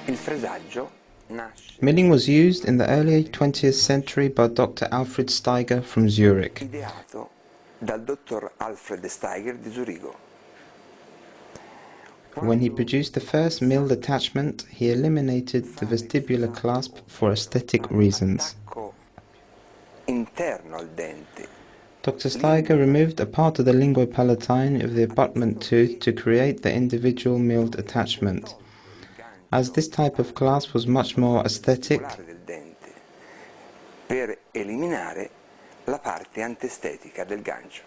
Il fresaggio nasce Milling was used in the early 20th century by Dr. Alfred Steiger from Zurich. ideato dal dottor Alfred Steiger di Zurigo. When he produced the first milled attachment, he eliminated the vestibular clasp for aesthetic reasons. Attacco interno al dente. Dr. Steiger removed a part of the linguopalatine of the abutment tooth to create the individual milled attachment. As this type of clasp was much more aesthetic, Del dente per eliminare la parte antestetica del gancio.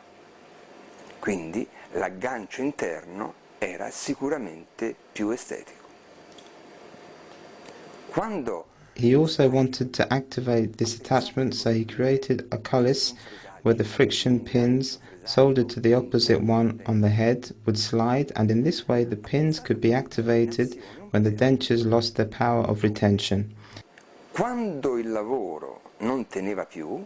Quindi l'aggancio interno era sicuramente più estetico. Quando he also wanted to activate this attachment, so he created a cullis where the friction pins soldered to the opposite one on the head would slide, and in this way the pins could be activated when the dentures lost their power of retention. Quando il lavoro non teneva più,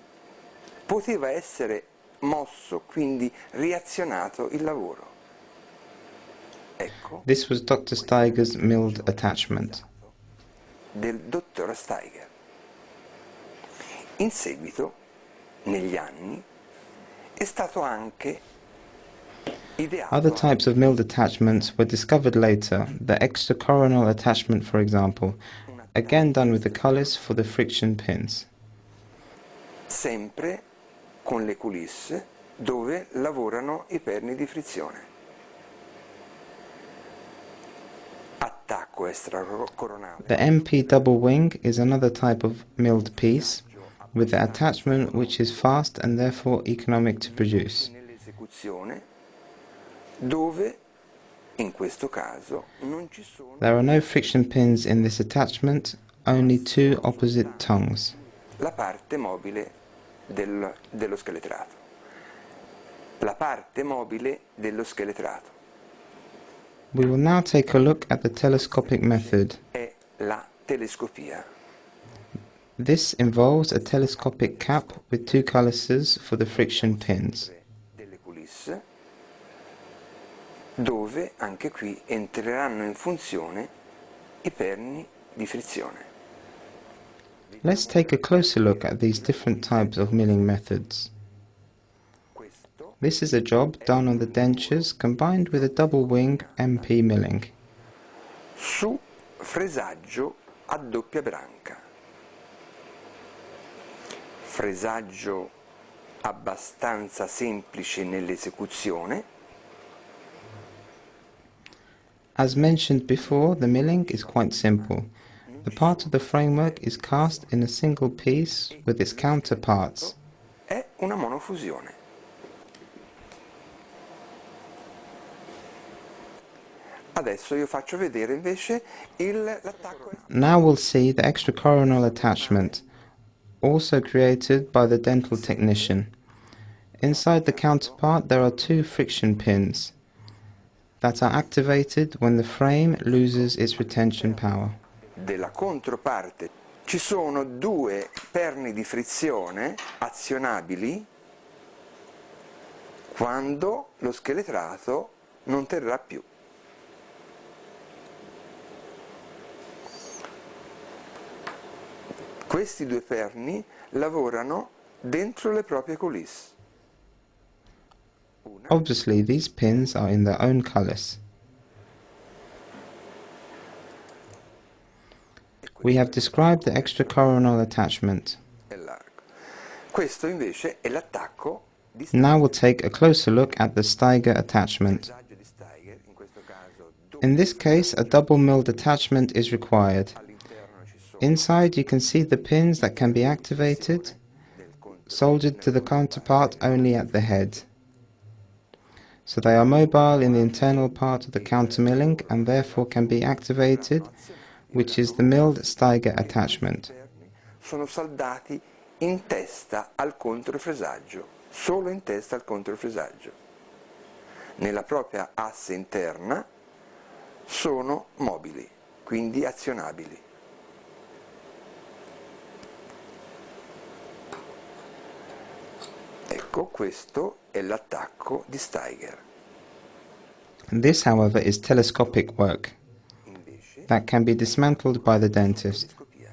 poteva essere mosso, quindi riazionato il lavoro. Ecco This was Dr. Steiger's milled attachment. del dottor Steiger. In seguito, negli anni, è stato anche ideato Other types of milled attachments were discovered later, the extracoronal attachment for example, again done with the cullis for the friction pins. sempre con le coulisse dove lavorano i perni di frizione. Attacco extracoronale. The MP double wing is another type of milled piece, with the attachment which is fast and therefore economic to produce. Nell'esecuzione dove in questo caso non ci sono There are no friction pins in this attachment, only two opposite tongues. la parte mobile dello scheletrato. La parte mobile dello scheletrato We will now take a look at the telescopic method. è la telescopia. This involves a telescopic cap with two cullises for the friction pins. Delle coulisse dove anche qui entreranno in funzione i perni di frizione. Let's take a closer look at these different types of milling methods. Questo This is a job done on the dentures combined with a double wing MP milling. su fresaggio a doppia branca. Fresaggio abbastanza semplice nell'esecuzione, As mentioned before, the milling is quite simple. The part of the framework is cast in a single piece with its counterparts. è una monofusione. Adesso io faccio vedere invece l'attacco. Now we'll see the extracoronal attachment, also created by the dental technician. Inside the counterpart there are two friction pins that are activated when the frame loses its retention power. Della controparte ci sono due perni di frizione azionabili quando lo scheletrato non terrà più. Questi due perni lavorano dentro le proprie coulisse. Obviously these pins are in their own cullis. We have described the extracoronal attachment. È largo. Questo invece è l'attacco di Now we'll take a closer look at the Steiger attachment. fresaggio di Steiger, in questo caso In this case, a double milled attachment is required. all'interno ci sono Inside you can see the pins that can be activated, del contro soldered to the counterpart only at the head. So they are mobile in the internal part of the countermilling and therefore can be activated, which is the milled Steiger attachment. sono saldati in testa al controfresaggio, solo in testa al controfresaggio. Nella propria asse interna sono mobili, quindi azionabili. Ecco, questo è l'attacco di Steiger. This, however, is telescopic work Invece, that can be dismantled by the dentist. telescopia,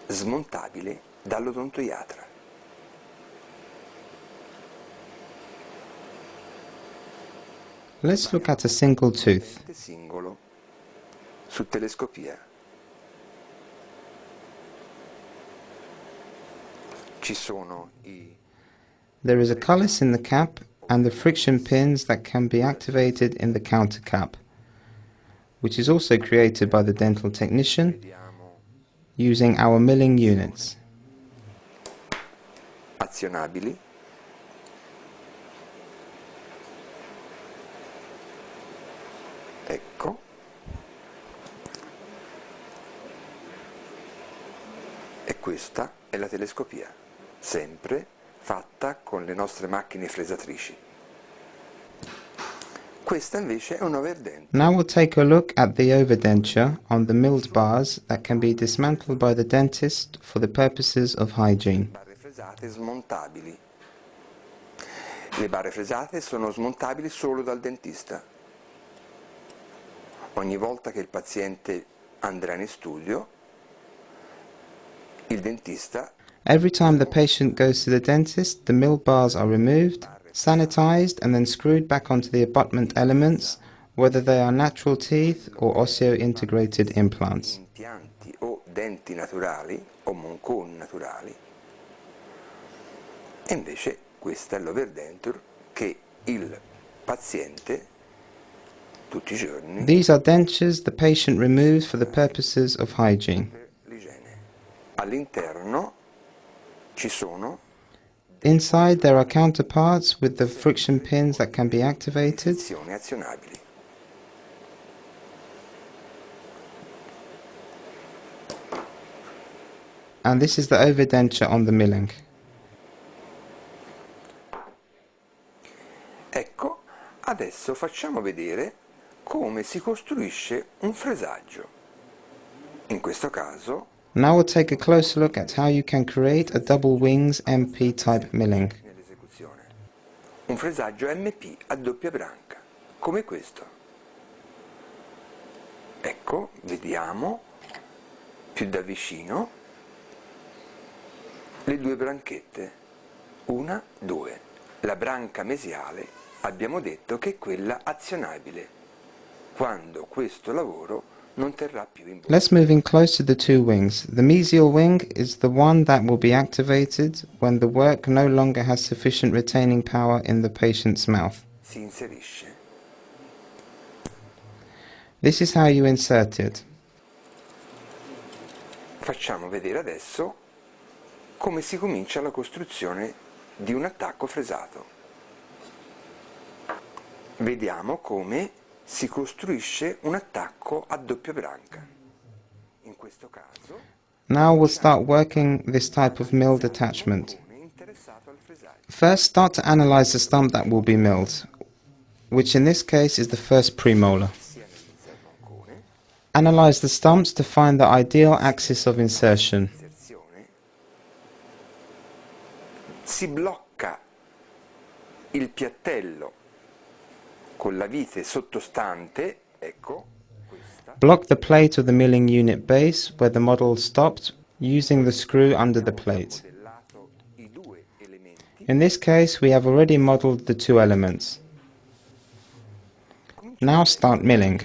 smontabile dall'odontoiatra. Let's look at a single tooth. Dente singolo su telescopia. Ci sono i There is a cullis in the cap and the friction pins that can be activated in the counter cap, which is also created by the dental technician vediamo using our milling units. azionabili, ecco, e questa è la telescopia, sempre fatta con le nostre macchine fresatrici. Questa invece è un overdente. Now we'll take a look at the overdenture on the milled bars that can be dismantled by the dentist for the purposes of hygiene. Barre fresate smontabili. Le barre fresate sono smontabili solo dal dentista. Ogni volta che il paziente andrà in studio, il dentista Every time the patient goes to the dentist, the mill bars are removed, sanitized and then screwed back onto the abutment elements, whether they are natural teeth or osseo-integrated implants. impianti o denti naturali o monconi naturali. E invece questa è l'overdenture che il paziente tutti i giorni These are dentures the patient removes for the purposes of hygiene. per l'igiene. All'interno ci sono Inside there are counterparts with the friction pins that can be activated, sezioni azionabili. and this is the overdenture on the milling. Ecco, adesso facciamo vedere come si costruisce un fresaggio. In questo caso Now we'll take a closer look at how you can create a double wings MP type milling. nell'esecuzione. Un fresaggio MP a doppia branca, come questo. Ecco, vediamo più da vicino le due branchette. Una, due. La branca mesiale abbiamo detto che è quella azionabile, quando questo lavoro non terrà più in bocca. Let's move in close to the two wings. The mesial wing is the one that will be activated when the work no longer has sufficient retaining power in the patient's mouth. Si inserisce. This is how you insert it. Facciamo vedere adesso come si comincia la costruzione di un attacco fresato. Vediamo come si costruisce un attacco a doppia branca. In questo caso, Now we'll start working this type of milled attachment. come interessato al fresaggio. First, start to analyze the stump that will be milled, which in this case is the first premolar. Sia nell'insermoncone, Analyze the stumps to find the ideal axis of insertion. inserzione, si blocca il piattello con la vite sottostante, ecco, questa, Block the plate of the milling unit base where the model stopped using the screw under the plate. modellato i due elementi. In this case, we have already modeled the two elements. Now start milling.